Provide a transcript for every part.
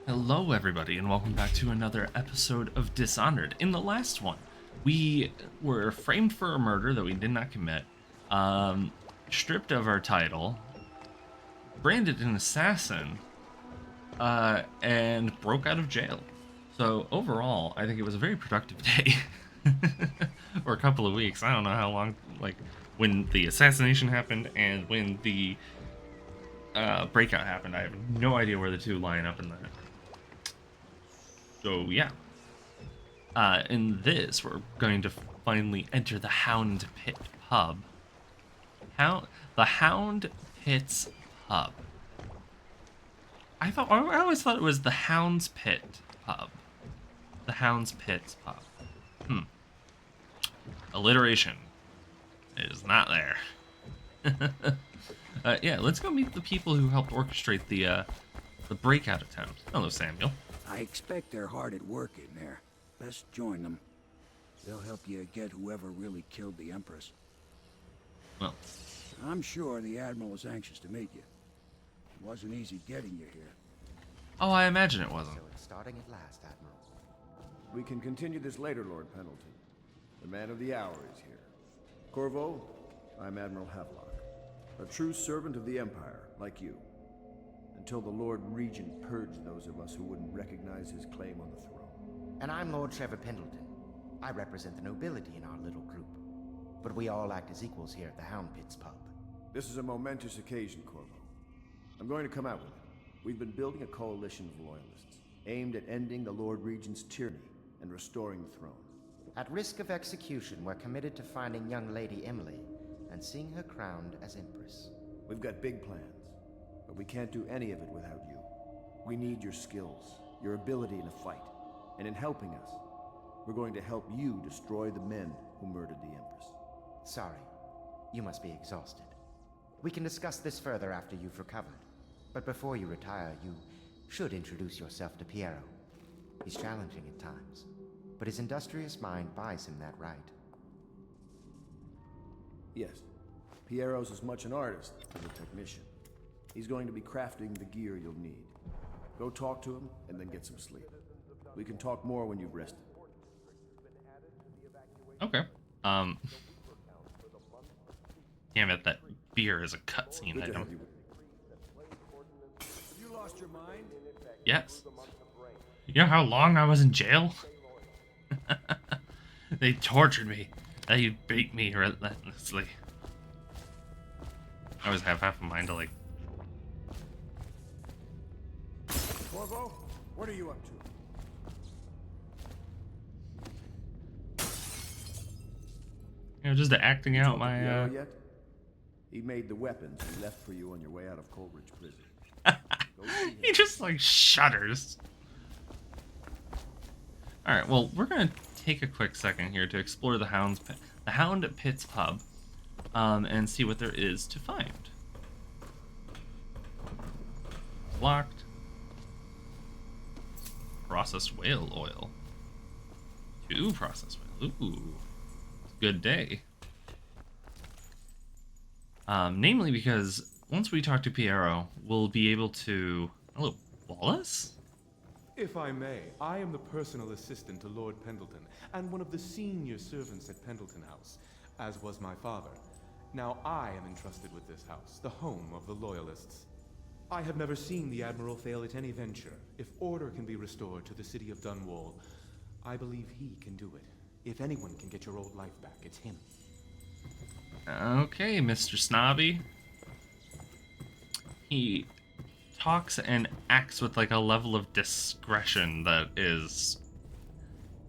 Hello, everybody, and welcome back to another episode of Dishonored. In the last one, we were framed for a murder that we did not commit, stripped of our title, branded an assassin, and broke out of jail. So overall, I think it was a very productive day, or a couple of weeks. I don't know how long, like when the assassination happened and when the breakout happened. I have no idea where the two line up in that. So yeah, in this, we're going to finally enter the Hound Pit pub. The Hound Pit's pub. I always thought it was the Hound's Pit pub. The Hound's Pit's pub. Alliteration is not there. Yeah, let's go meet the people who helped orchestrate the breakout attempt. Hello, Samuel. I expect they're hard at work in there. Best join them. They'll help you get whoever really killed the Empress. Well, I'm sure the Admiral was anxious to meet you. It wasn't easy getting you here. oh, I imagine it wasn't. So it's starting at last, Admiral. We can continue this later, Lord Pendleton. The man of the hour is here. Corvo, I'm Admiral Havelock, a true servant of the Empire, like you. Until the Lord Regent purged those of us who wouldn't recognize his claim on the throne. And I'm Lord Trevor Pendleton. I represent the nobility in our little group. But we all act as equals here at the Hound Pit's pub. This is a momentous occasion, Corvo. I'm going to come out with it. We've been building a coalition of loyalists, aimed at ending the Lord Regent's tyranny and restoring the throne. At risk of execution, we're committed to finding young Lady Emily and seeing her crowned as Empress. We've got big plans, but we can't do any of it without you. We need your skills, your ability in a fight, and in helping us, we're going to help you destroy the men who murdered the Empress. Sorry, you must be exhausted. We can discuss this further after you've recovered. But before you retire, you should introduce yourself to Piero. He's challenging at times, but his industrious mind buys him that right. Yes, Piero's as much an artist as a technician. He's going to be crafting the gear you'll need. Go talk to him, and then get some sleep. We can talk more when you've rested. Okay. Damn it, that beer is a cutscene Good to item. have you. You lost your mind? Yes. You know how long I was in jail? They tortured me. They beat me relentlessly. I always have half a mind to like... Corvo, what are you up to? You know, just acting out Talked to my, Piero yet? He made the weapons he left for you on your way out of Coleridge Prison. Go see him. He just like shudders. Alright, well, we're gonna take a quick second here to explore the Hound Pit's pub, and see what there is to find. Locked. Processed whale oil. 2 processed whale. Ooh. Good day. Namely because once we talk to Piero, we'll be able to... Hello, Wallace? If I may, I am the personal assistant to Lord Pendleton, and one of the senior servants at Pendleton House, as was my father. Now I am entrusted with this house, the home of the Loyalists. I have never seen the Admiral fail at any venture. If order can be restored to the city of Dunwall, I believe he can do it. If anyone can get your old life back, it's him. Okay, Mr. Snobby. He talks and acts with like a level of discretion that is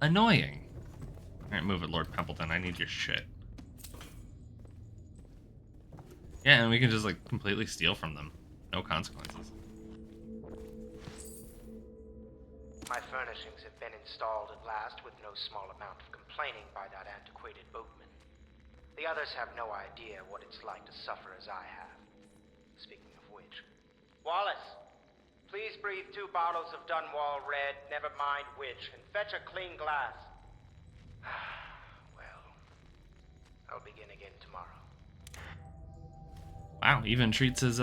annoying. Alright, move it, Lord Pendleton. I need your shit. Yeah, and we can just like completely steal from them. No consequences. My furnishings have been installed at last with no small amount of complaining by that antiquated boatman. The others have no idea what it's like to suffer as I have. Speaking of which... Wallace! Please breathe 2 bottles of Dunwall Red, never mind which, and fetch a clean glass. Well, I'll begin again tomorrow. Wow, even treats his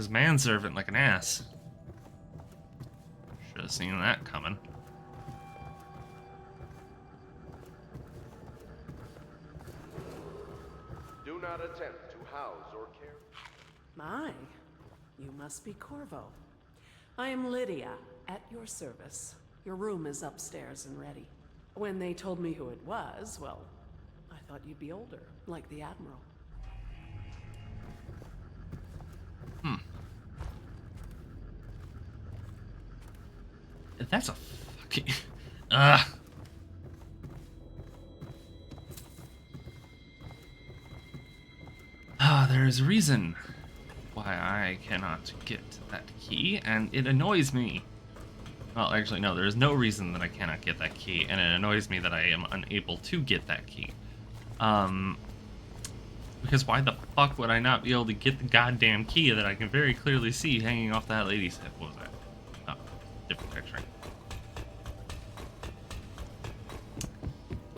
manservant like an ass. Should have seen that coming. Do not attempt to house or carry. My, you must be Corvo. I am Lydia, at your service. Your room is upstairs and ready. When they told me who it was, well, I thought you'd be older, like the Admiral. That's a fucking... There's a reason why I cannot get that key, and it annoys me. Well, actually, no, there's no reason that I cannot get that key, and it annoys me that I am unable to get that key. Because why the fuck would I not be able to get the goddamn key that I can very clearly see hanging off that lady's head? What was that? Oh, different picture.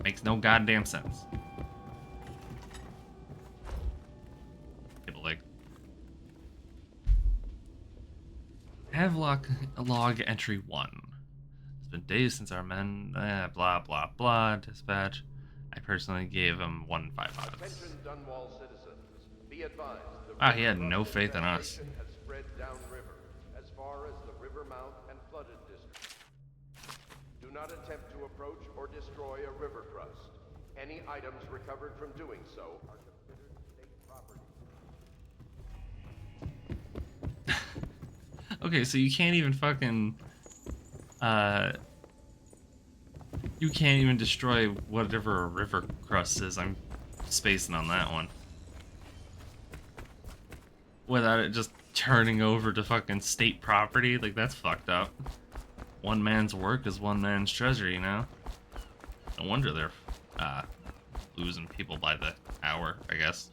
Makes no goddamn sense. Table leg. Havelock log entry 1. It's been days since our men, blah, blah, blah, dispatch. I personally gave him 1 5 out of it. Attention Dunwall citizens. Be advised. Ah, he had no faith in us. Has spread downriver, as far as the river mouth and flooded district. Do not attempt to approach or destroy a river crust. Any items recovered from doing so are considered state property. Okay, so you can't even fucking, you can't even destroy whatever a river crust is. I'm spacing on that one. Without it just turning over to fucking state property, like that's fucked up. One man's work is one man's treasure, you know? No wonder they're, losing people by the hour, I guess.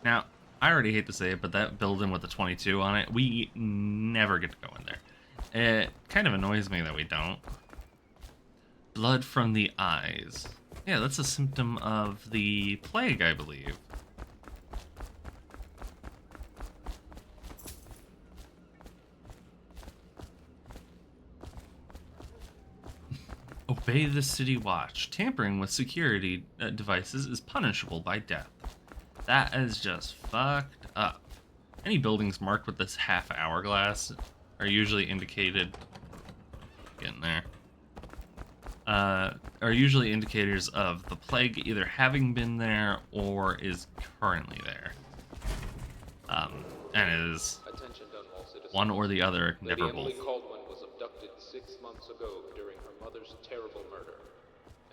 Now, I already hate to say it, but that building with the 22 on it, we never get to go in there. It kind of annoys me that we don't. Blood from the eyes. Yeah, that's a symptom of the plague, I believe. Obey the city watch. Tampering with security devices is punishable by death. That is just fucked up. Any buildings marked with this half hourglass are usually indicated... Getting there. Are usually indicators of the plague either having been there or is currently there. And it is one or the other, never both. Caldwell was abducted 6 months ago during her mother's terrible murder.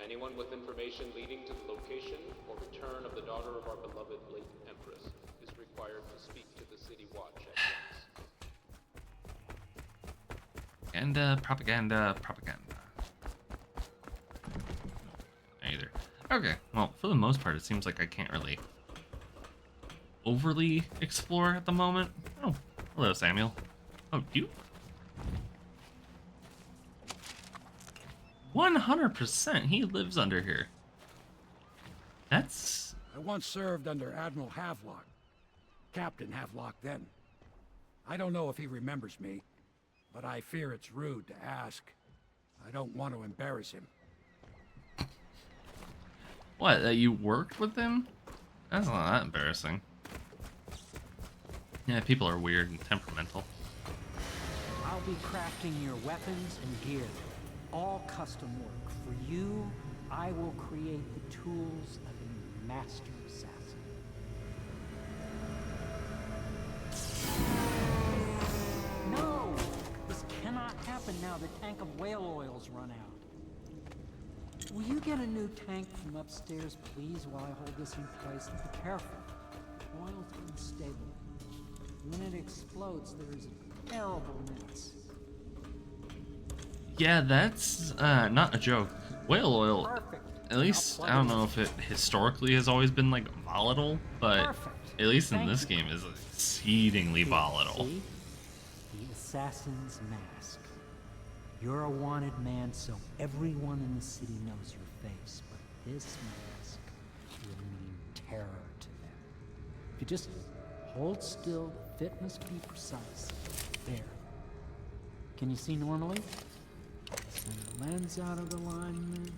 Anyone with information leading to the location or return of the daughter of our beloved late Empress is required to speak to the City Watch at once. Propaganda. Either. Okay, well, for the most part, it seems like I can't really overly explore at the moment. Oh, hello, Samuel. Oh, you? 100%, he lives under here. That's... I once served under Admiral Havelock. Captain Havelock then. I don't know if he remembers me, but I fear it's rude to ask. I don't want to embarrass him. What, that you worked with him? That's not that embarrassing. Yeah, people are weird and temperamental. I'll be crafting your weapons and gear. All custom work. For you, I will create the tools of a master assassin. No! This cannot happen now. The tank of whale oil's run out. Will you get a new tank from upstairs, please, while I hold this in place? Be careful. Oil's unstable. When it explodes, there is a terrible mess. Yeah, that's not a joke. Whale oil, Perfect. at least, I don't know if it historically has always been, like, volatile, but Perfect. at least in Thank this you. game is exceedingly volatile. See? The assassin's mask. You're a wanted man, so everyone in the city knows your face, but this mask will mean terror to them. If you just hold still, the fit must be precise. There. Can you see normally? Send the lens out of alignment.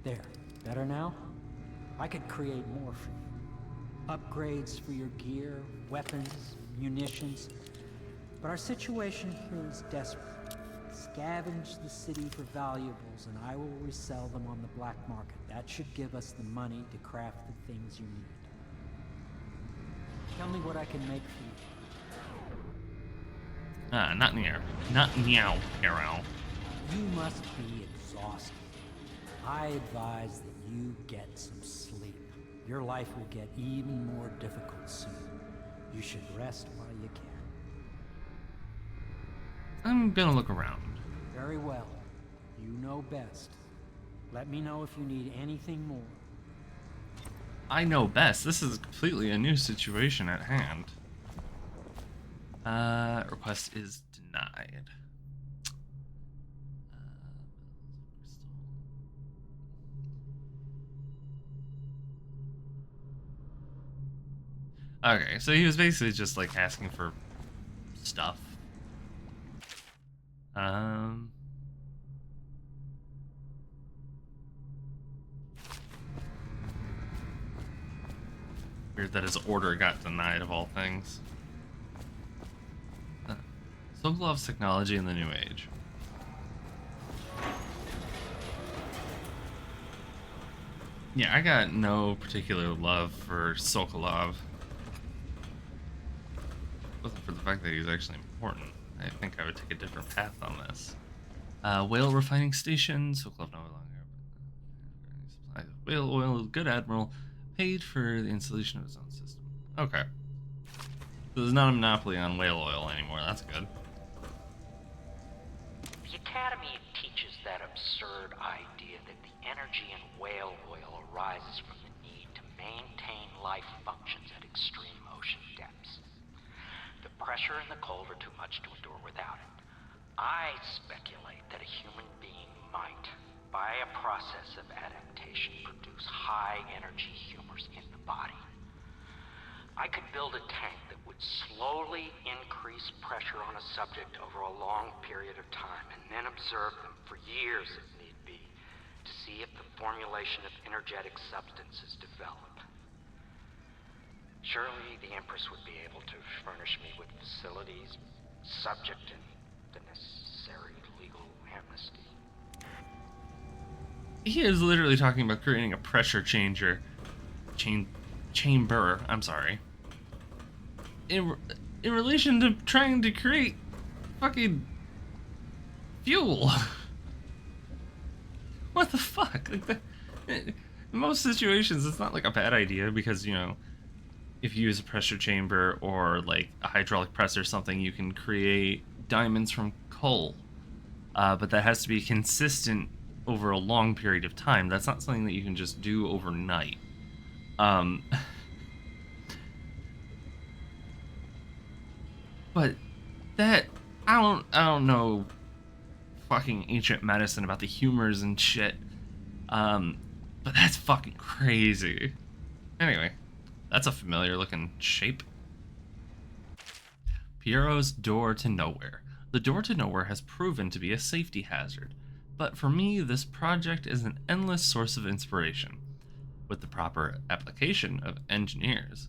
There. Better now? I could create more for you. Upgrades for your gear, weapons, munitions. But our situation here is desperate. Scavenge the city for valuables, and I will resell them on the black market. That should give us the money to craft the things you need. Tell me what I can make for you. Not near. Not meow, Carol. You must be exhausted. I advise that you get some sleep. Your life will get even more difficult soon. You should rest while you can. I'm gonna look around. Very well. You know best. Let me know if you need anything more. I know best. This is completely a new situation at hand. Request is denied. Okay, so he was basically just like asking for stuff. Weird that his order got denied of all things. Sokolov's technology in the new age. Yeah, I got no particular love for Sokolov. Wasn't for the fact that he was actually important. I think I would take a different path on this. Whale refining station. Sokolov no longer. Whale oil, good admiral, paid for the installation of his own system. Okay. So there's not a monopoly on whale oil anymore. That's good. The Academy teaches that absurd idea that the energy in whale oil arises from the need to maintain life functions at extreme ocean depths. The pressure and the cold are too much to endure without it. I speculate that a human being might, by a process of adaptation, produce high-energy humors in the body. I could build a tank that would slowly increase pressure on a subject over a long period of time, and then observe them for years if need be, to see if the formulation of energetic substances develop. Surely the Empress would be able to furnish me with facilities, subject to the necessary legal amnesty. He is literally talking about creating a pressure chamber, I'm sorry. In relation to trying to create fucking fuel. What the fuck? Like in most situations, it's not like a bad idea because, you know, if you use a pressure chamber or like a hydraulic press or something, you can create diamonds from coal. But that has to be consistent over a long period of time. That's not something that you can just do overnight. But that I don't know fucking ancient medicine about the humors and shit. But that's fucking crazy. Anyway, that's a familiar looking shape. Piero's Door to Nowhere. The door to nowhere has proven to be a safety hazard, but for me, this project is an endless source of inspiration. With the proper application of engineers,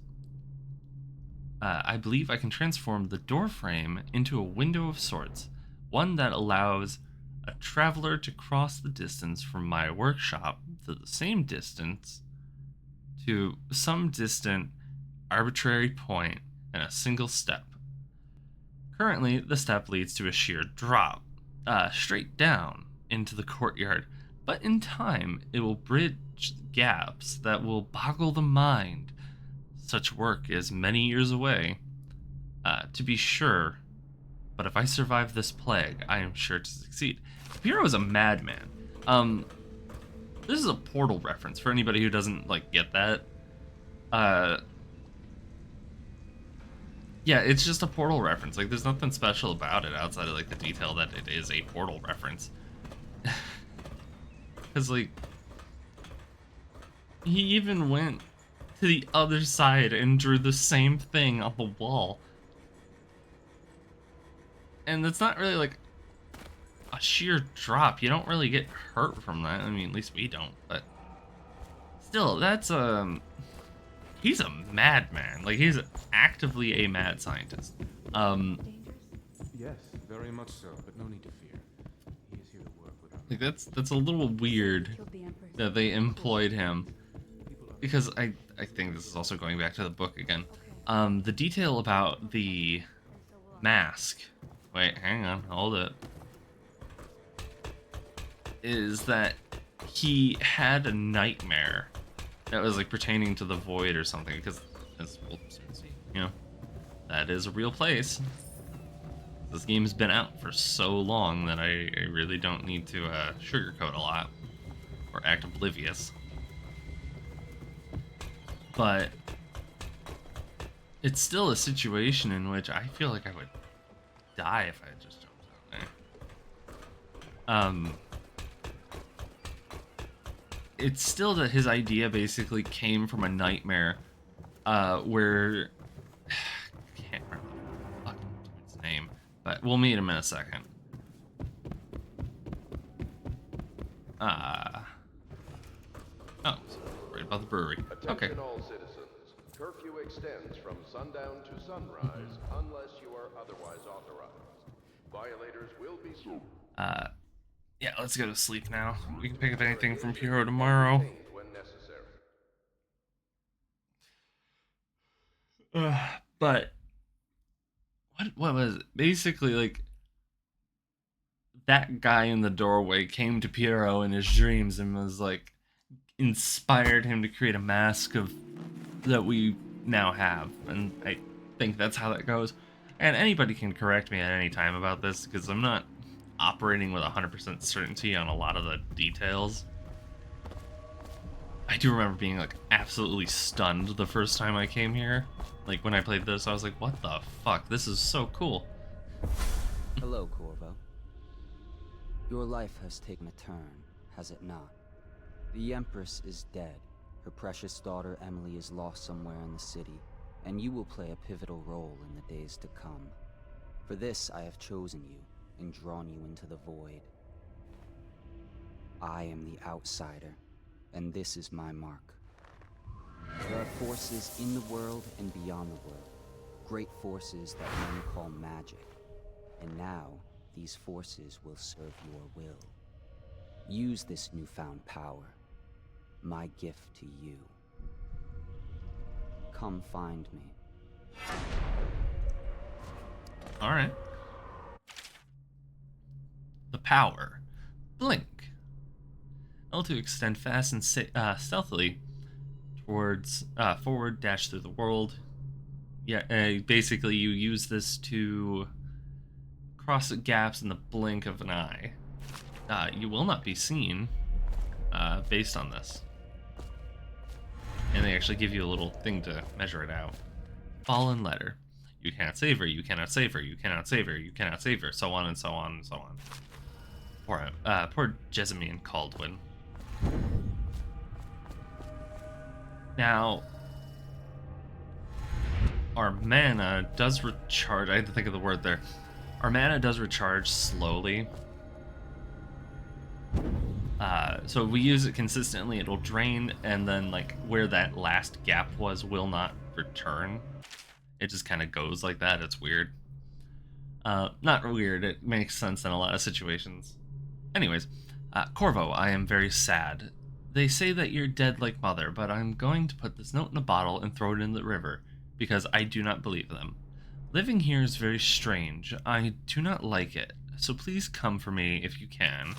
I believe I can transform the door frame into a window of sorts, one that allows a traveler to cross the distance from my workshop to the same distance to some distant arbitrary point in a single step. Currently, the step leads to a sheer drop, straight down into the courtyard, but in time, it will bridge gaps that will boggle the mind. Such work is many years away, to be sure, but if I survive this plague, I am sure to succeed. Piero is a madman. This is a Portal reference for anybody who doesn't, like, get that. Yeah, it's just a Portal reference. Like, there's nothing special about it outside of, like, the detail that it is a Portal reference. Because, like, he even went to the other side and drew the same thing on the wall. And it's not really like a sheer drop. You don't really get hurt from that. I mean, at least we don't, but still, that's he's a madman. Like, he's actively a mad scientist. Yes, very much so, but no need to fear. He is here to work with our Like, that's a little weird that they employed him, because I think this is also going back to the book again. The detail about the mask, wait, hang on, hold it, is that he had a nightmare that was like pertaining to the void or something, because as we'll soon see, you know, that is a real place. This game's been out for so long that I really don't need to sugarcoat a lot or act oblivious. But it's still a situation in which I feel like I would die if I had just jumped down there. It's still that his idea basically came from a nightmare where I can't remember the fucking dude's name, but we'll meet him in a second. Oh, right about the brewery. Okay. Attention all citizens. Curfew extends from sundown to sunrise unless you are otherwise authorized. Violators will be sued. Yeah, let's go to sleep now. We can pick up anything from Puro tomorrow. When necessary. But what was it? Basically, like, that guy in the doorway came to Piero in his dreams and was like, inspired him to create a mask of that we now have, and I think that's how that goes. And anybody can correct me at any time about this, because I'm not operating with 100% certainty on a lot of the details. I do remember being like absolutely stunned the first time I came here. Like, when I played this, I was like, what the fuck? This is so cool. Hello, Corvo. Your life has taken a turn, has it not? The Empress is dead. Her precious daughter Emily is lost somewhere in the city, and you will play a pivotal role in the days to come. For this, I have chosen you and drawn you into the void. I am the outsider, and this is my mark. There are forces in the world and beyond the world, great forces that men call magic, and now these forces will serve your will. Use this newfound power, my gift to you. Come find me. Alright. The power. Blink. L2 extend fast and stealthily towards forward, dash through the world. Yeah, basically you use this to cross gaps in the blink of an eye. You will not be seen based on this. And they actually give you a little thing to measure it out. Fallen letter. You cannot save her, you cannot save her, you cannot save her, you cannot save her, so on and so on and so on. Poor Jessamine Caldwin. Now, our mana does recharge. I had to think of the word there. Our mana does recharge slowly. So if we use it consistently, it'll drain, and then like where that last gap was will not return. It just kind of goes like that. It's weird. Not weird. It makes sense in a lot of situations. Anyways, Corvo, I am very sad. They say that you're dead like mother, but I'm going to put this note in a bottle and throw it in the river, because I do not believe them. Living here is very strange. I do not like it, so please come for me if you can.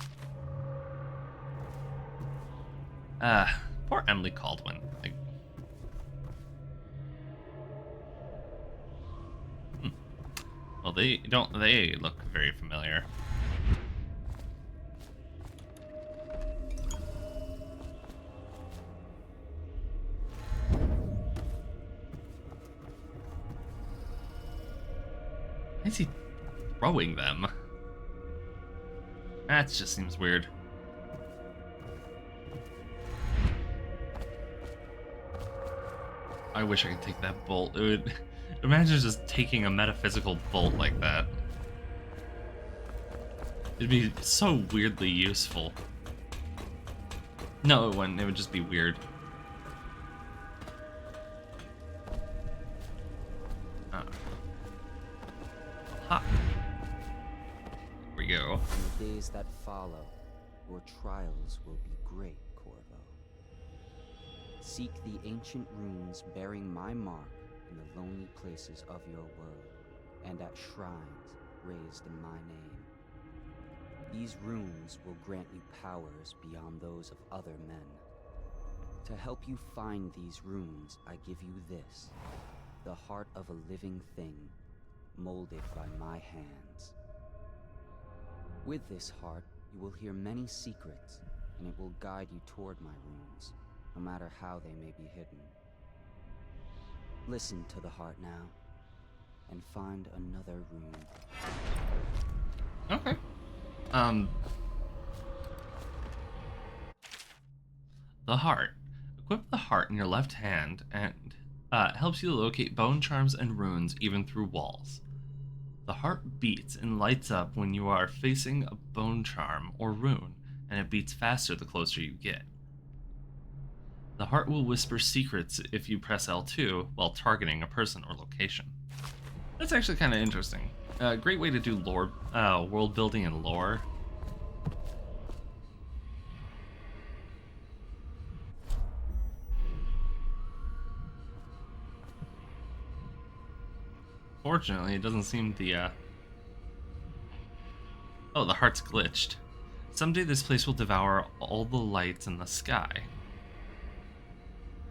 Poor Emily Caldwin. Like, well, they look very familiar. Why is he throwing them? That just seems weird. I wish I could take that bolt. It would imagine just taking a metaphysical bolt like that. It'd be so weirdly useful. No, it wouldn't. It would just be weird. Ha. Here we go. In the days that follow, your trials will be great, Corvo. Seek the ancient runes bearing my mark in the lonely places of your world, and at shrines raised in my name. These runes will grant you powers beyond those of other men. To help you find these runes, I give you this, the heart of a living thing, molded by my hands. With this heart, you will hear many secrets, and it will guide you toward my runes, no matter how they may be hidden. Listen to the heart now, and find another rune. Okay. The heart. Equip the heart in your left hand and helps you locate bone charms and runes even through walls. The heart beats and lights up when you are facing a bone charm or rune, and it beats faster the closer you get. The heart will whisper secrets if you press L2 while targeting a person or location. That's actually kind of interesting. Great way to do lore, world building and lore. Fortunately, it doesn't seem the, Oh, the heart's glitched. Someday this place will devour all the lights in the sky.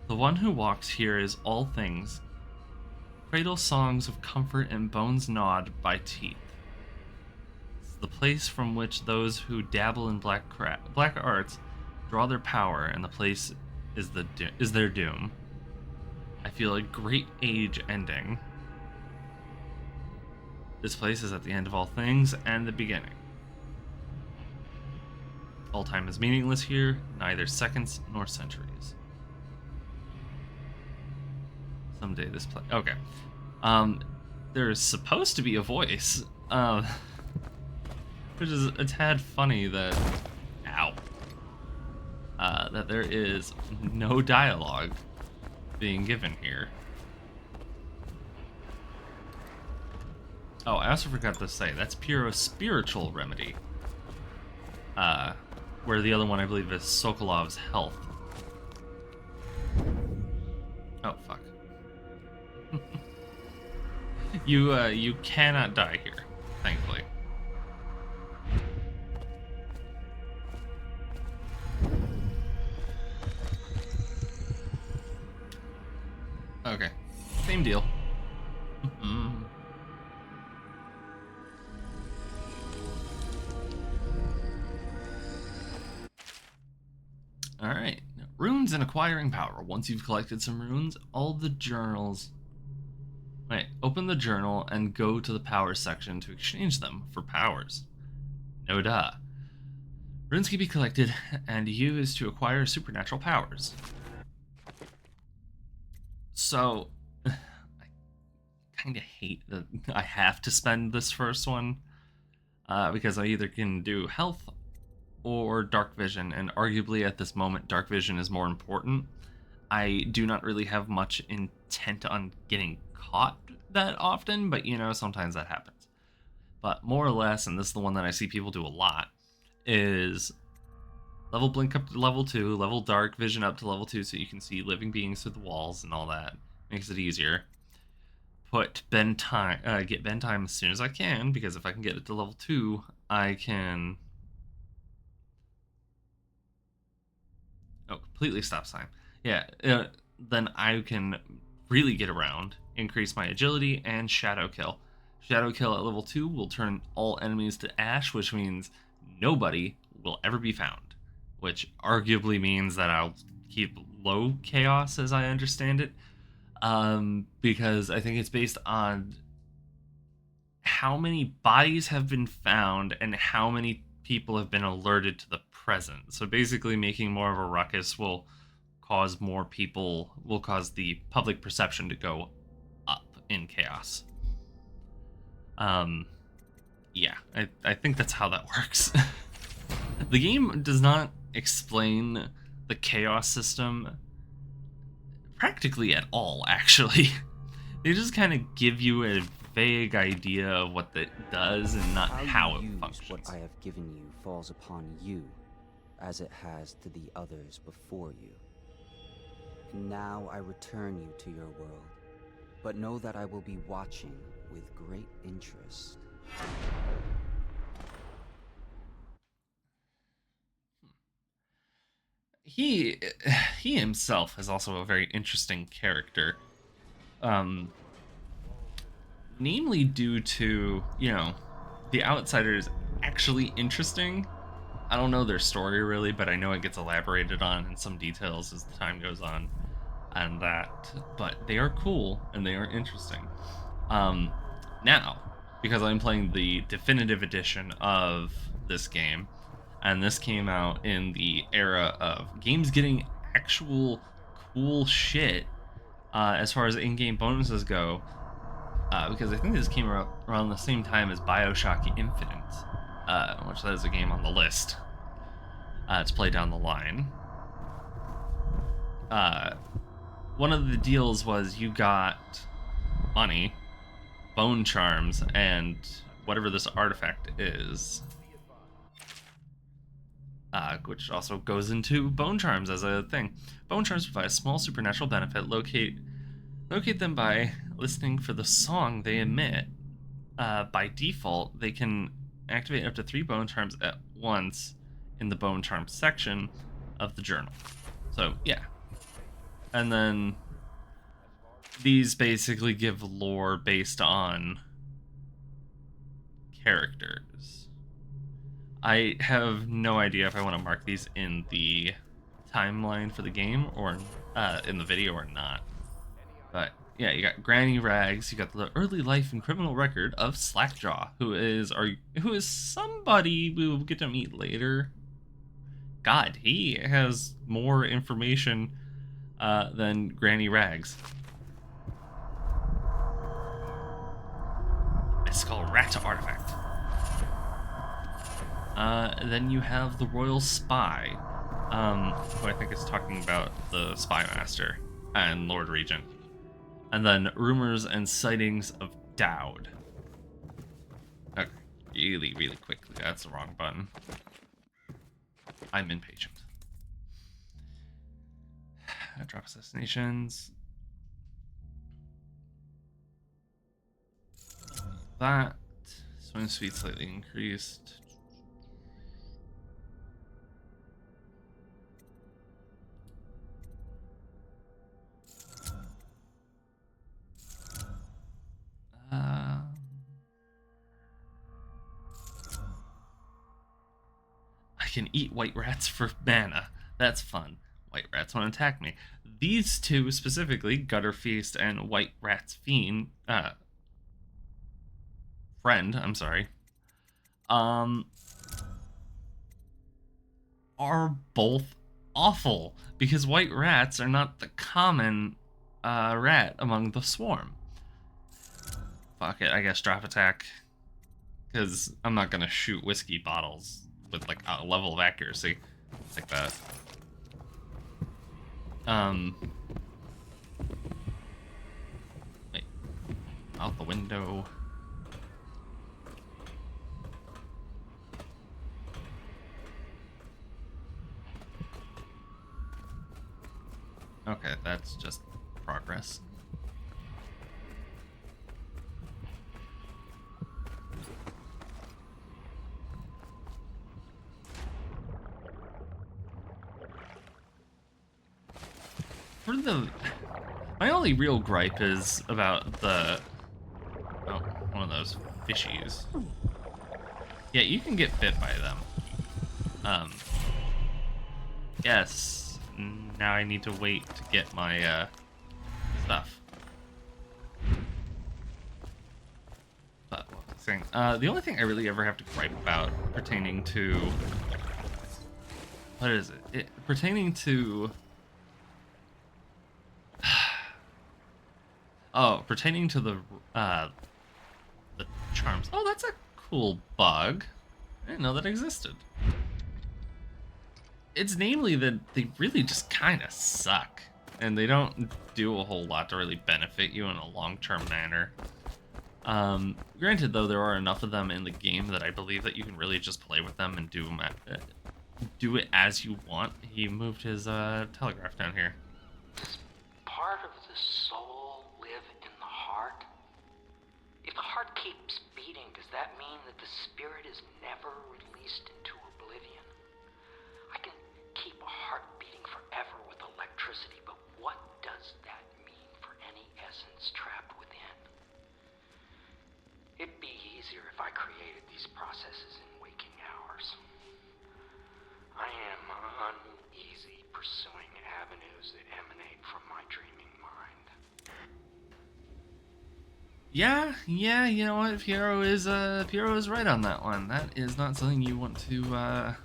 The one who walks here is all things. Cradle songs of comfort and bones gnawed by teeth. It's the place from which those who dabble in black arts draw their power, and the place is their doom. I feel a great age ending. This place is at the end of all things and the beginning. All time is meaningless here, neither seconds nor centuries. Someday this place. Okay. There's supposed to be a voice, which is a tad funny that. Ow. That there is no dialogue being given here. Oh, I also forgot to say, that's pure a spiritual remedy. Where the other one, I believe, is Sokolov's health. Oh, fuck. You cannot die here, thankfully. Okay, same deal. Alright, runes and acquiring power. Once you've collected some runes, all the journals... Wait, open the journal and go to the power section to exchange them for powers. No duh. Runes can be collected and used to acquire supernatural powers. So, I kind of hate that I have to spend this first one, because I either can do health or dark vision, and arguably at this moment dark vision is more important. I do not really have much intent on getting caught that often, but you know, sometimes that happens. But more or less, and this is the one that I see people do a lot, is level blink up to level 2, level dark vision up to level 2 so you can see living beings through the walls and all that. Makes it easier. Put bend time, get bend time as soon as I can, because if I can get it to level 2, I can... Oh, completely stop sign. Yeah, then I can really get around, increase my agility, and shadow kill. Shadow kill at level 2 will turn all enemies to ash, which means nobody will ever be found. Which arguably means that I'll keep low chaos, as I understand it. Because I think it's based on how many bodies have been found and how many people have been alerted to the present. So basically making more of a ruckus will cause more people, will cause the public perception to go up in chaos. Yeah, I think that's how that works. The game does not explain the chaos system practically at all, actually. They just kind of give you a vague idea of what it does and not how it functions. What I have given you falls upon you, as it has to the others before you. And now I return you to your world, but know that I will be watching with great interest. He himself is also a very interesting character. Namely due to, the outsiders actually interesting. I don't know their story really, but I know it gets elaborated on in some details as the time goes on, and that. But they are cool and they are interesting. Now, because I'm playing the definitive edition of this game, and this came out in the era of games getting actual cool shit as far as in-game bonuses go, because I think this came around the same time as BioShock Infinite, which is a game on the list to play down the line. One of the deals was you got money, bone charms, and whatever this artifact is, which also goes into bone charms as a thing. Bone charms provide a small supernatural benefit. Locate them by listening for the song they emit. By default, they can activate up to 3 bone charms at once in the bone charm section of the journal. So yeah, and then these basically give lore based on characters. I have no idea if I want to mark these in the timeline for the game or in the video or not. But yeah, you got Granny Rags, you got the early life and criminal record of Slackjaw, who is somebody we will get to meet later. God, he has more information than Granny Rags. It's called Rat Artifact. Then you have the Royal Spy, who I think is talking about the Spy Master and Lord Regent. And then Rumors and Sightings of Dowd. Okay, really, really quickly. That's the wrong button. I'm impatient. Drop assassinations. That. Swing speed slightly increased. I can eat white rats for mana. That's fun. White rats won't attack me. These two specifically, Gutter Feast and White Rat's Fiend, friend, I'm sorry, are both awful because white rats are not the common rat among the swarm. Fuck it, I guess drop attack, because I'm not gonna shoot whiskey bottles with like a level of accuracy like that. Wait, out the window. Okay, that's just progress. My only real gripe is about one of those fishies. Yeah, you can get bit by them. Yes, now I need to wait to get my stuff. But what was I saying? The only thing I really ever have to gripe about pertaining to pertaining to Oh, pertaining to the charms. Oh, that's a cool bug. I didn't know that existed. It's namely that they really just kind of suck, and they don't do a whole lot to really benefit you in a long-term manner. Granted, though, there are enough of them in the game that I believe that you can really just play with them and do it as you want. He moved his telegraph down here. Does part of the soul live in the heart? If the heart keeps beating, does that mean that the spirit is never released into oblivion? I can keep a heart beating forever with electricity, but what does that mean for any essence trapped within? It'd be easier if I created these processes in waking hours. I am uneasy pursuing avenues that emanate from my dreaming mind. Yeah, you know what? Piero is right on that one. That is not something you want to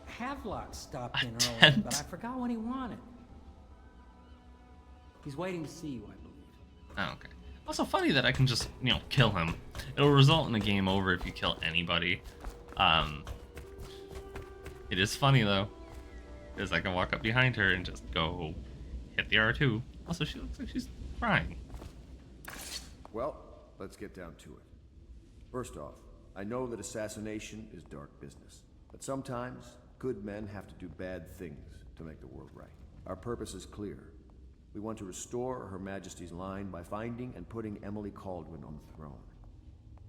Havelock stopped in earlier, attempt. but I forgot what he wanted. He's waiting to see you, I believe. Oh, okay. Also funny that I can just, kill him. It'll result in a game over if you kill anybody. It is funny though, because I can walk up behind her and just go hit the R2. Also, she looks like she's crying. Well, let's get down to it. First off, I know that assassination is dark business, but sometimes good men have to do bad things to make the world right. Our purpose is clear. We want to restore Her Majesty's line by finding and putting Emily Kaldwin on the throne.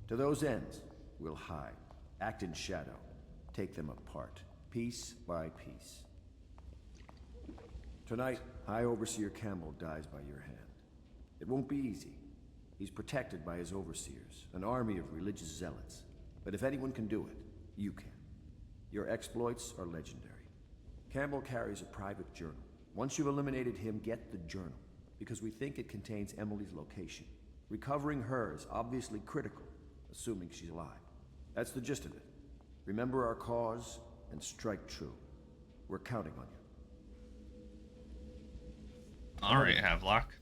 To those ends, we'll hide, act in shadow, take them apart, piece by piece. Tonight, High Overseer Campbell dies by your hand. It won't be easy. He's protected by his overseers, an army of religious zealots. But if anyone can do it, you can. Your exploits are legendary. Campbell carries a private journal. Once you've eliminated him, get the journal, because we think it contains Emily's location. Recovering her is obviously critical, assuming she's alive. That's the gist of it. Remember our cause and strike true. We're counting on you. All right, Havelock.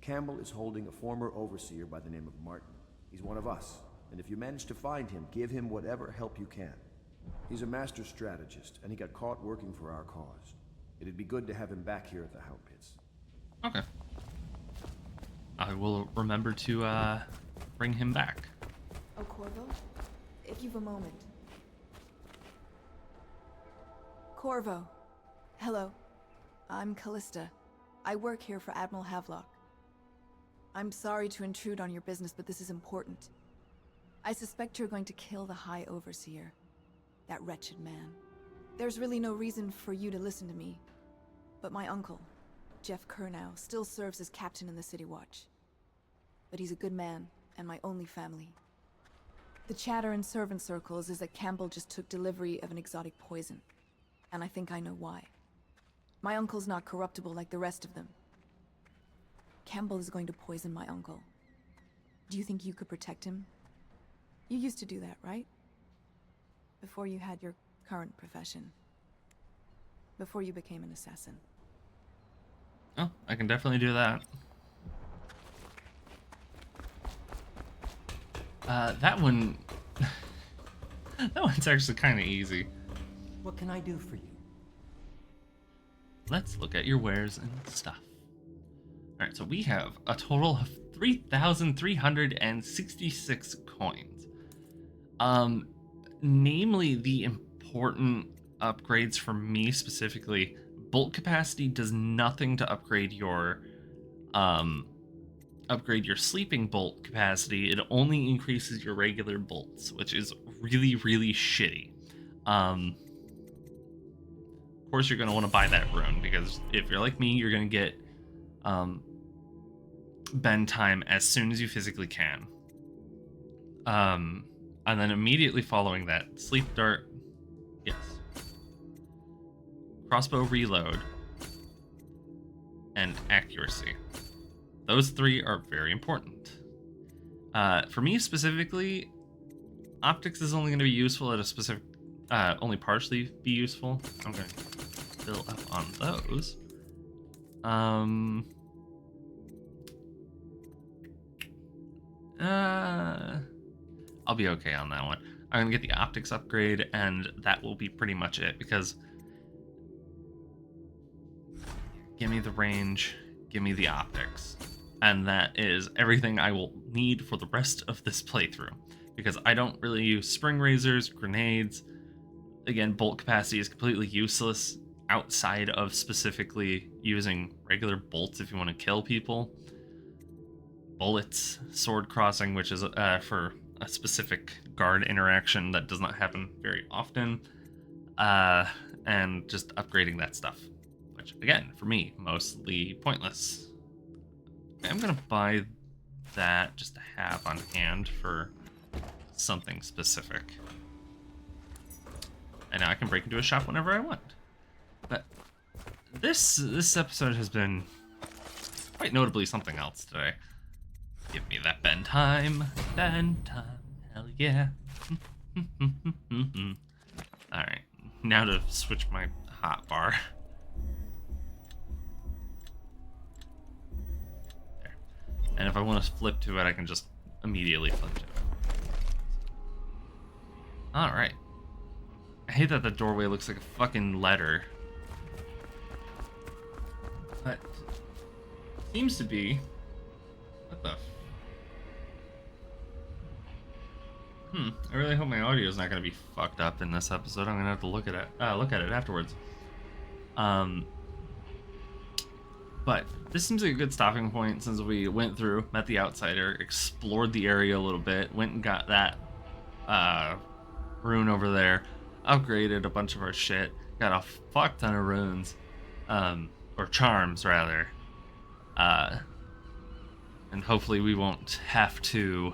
Campbell is holding a former overseer by the name of Martin. He's one of us, and if you manage to find him, give him whatever help you can. He's a master strategist, and he got caught working for our cause. It'd be good to have him back here at the Hound Pits. Okay. I will remember to bring him back. Oh, Corvo? If you've a moment. Corvo. Hello. I'm Callista. I work here for Admiral Havelock. I'm sorry to intrude on your business, but this is important. I suspect you're going to kill the High Overseer. That wretched man. There's really no reason for you to listen to me. But my uncle, Jeff Kernow, still serves as captain in the City Watch. But he's a good man, and my only family. The chatter in servant circles is that Campbell just took delivery of an exotic poison. And I think I know why. My uncle's not corruptible like the rest of them. Campbell is going to poison my uncle. Do you think you could protect him? You used to do that, right? Before you had your current profession. Before you became an assassin. Oh, I can definitely do that. That one... that one's actually kind of easy. What can I do for you? Let's look at your wares and stuff. Alright, so we have a total of 3,366 coins. Namely, the important upgrades for me specifically. Bolt capacity does nothing to upgrade your sleeping bolt capacity. It only increases your regular bolts, which is really, really shitty. Of course, you're going to want to buy that rune, because if you're like me, you're going to get bend time as soon as you physically can. And then immediately following that, sleep dart, yes. Crossbow reload, and accuracy. Those three are very important. For me specifically, optics is only going to be useful at a specific, only partially be useful. I'm going to fill up on those. I'll be okay on that one. I'm gonna get the optics upgrade, and that will be pretty much it, because give me the range, give me the optics, and that is everything I will need for the rest of this playthrough, because I don't really use spring razors, grenades. Again, bolt capacity is completely useless outside of specifically using regular bolts if you want to kill people. Bullets, sword crossing, which is for a specific guard interaction that does not happen very often, and just upgrading that stuff, which again, for me, mostly pointless. I'm gonna buy that just to have on hand for something specific. And now I can break into a shop whenever I want. But this episode has been quite notably something else today. Give me that Ben time, hell yeah. Alright, now to switch my hot bar. There. And if I want to flip to it, I can just immediately flip to it. Alright. I hate that the doorway looks like a fucking letter. But seems to be. What the? I really hope my audio is not going to be fucked up in this episode. I'm going to have to look at it afterwards. But this seems like a good stopping point since we went through, met the outsider, explored the area a little bit, went and got that rune over there, upgraded a bunch of our shit, got a fuck ton of runes, or charms rather, and hopefully we won't have to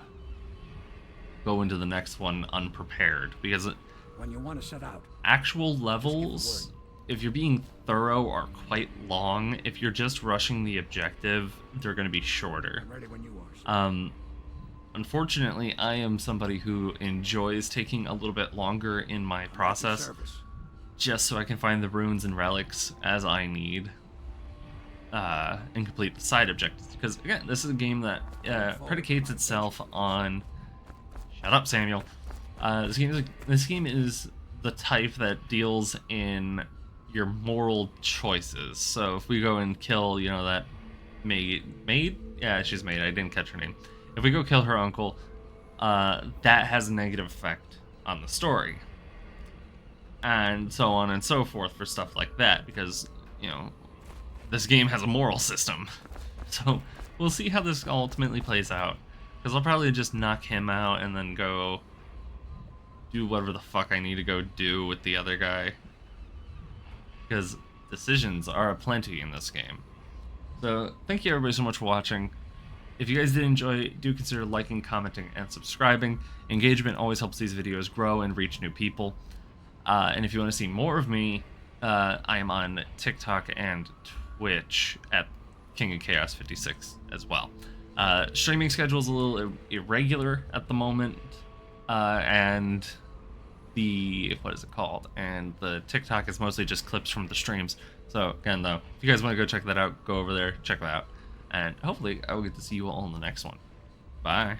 go into the next one unprepared, because When you want to set out, actual levels, if you're being thorough, are quite long. If you're just rushing the objective, they're going to be shorter. I'm ready when you are. Unfortunately, I am somebody who enjoys taking a little bit longer in my process, just so I can find the runes and relics as I need, and complete the side objectives. Because again, this is a game that predicates itself on. Shut up, Samuel. This game is the type that deals in your moral choices. So if we go and kill, that maid? Yeah, she's maid. I didn't catch her name. If we go kill her uncle, that has a negative effect on the story. And so on and so forth for stuff like that, because, this game has a moral system. So we'll see how this ultimately plays out. Because I'll probably just knock him out and then go do whatever the fuck I need to go do with the other guy. Because decisions are aplenty in this game. So thank you everybody so much for watching. If you guys did enjoy, do consider liking, commenting, and subscribing. Engagement always helps these videos grow and reach new people. And if you want to see more of me, I am on TikTok and Twitch at King of Chaos 56 as well. Streaming schedule is a little irregular at the moment, and the and the TikTok is mostly just clips from the streams. So again, though, if you guys want to go check that out, go over there, check that out, and hopefully I will get to see you all in the next one. Bye.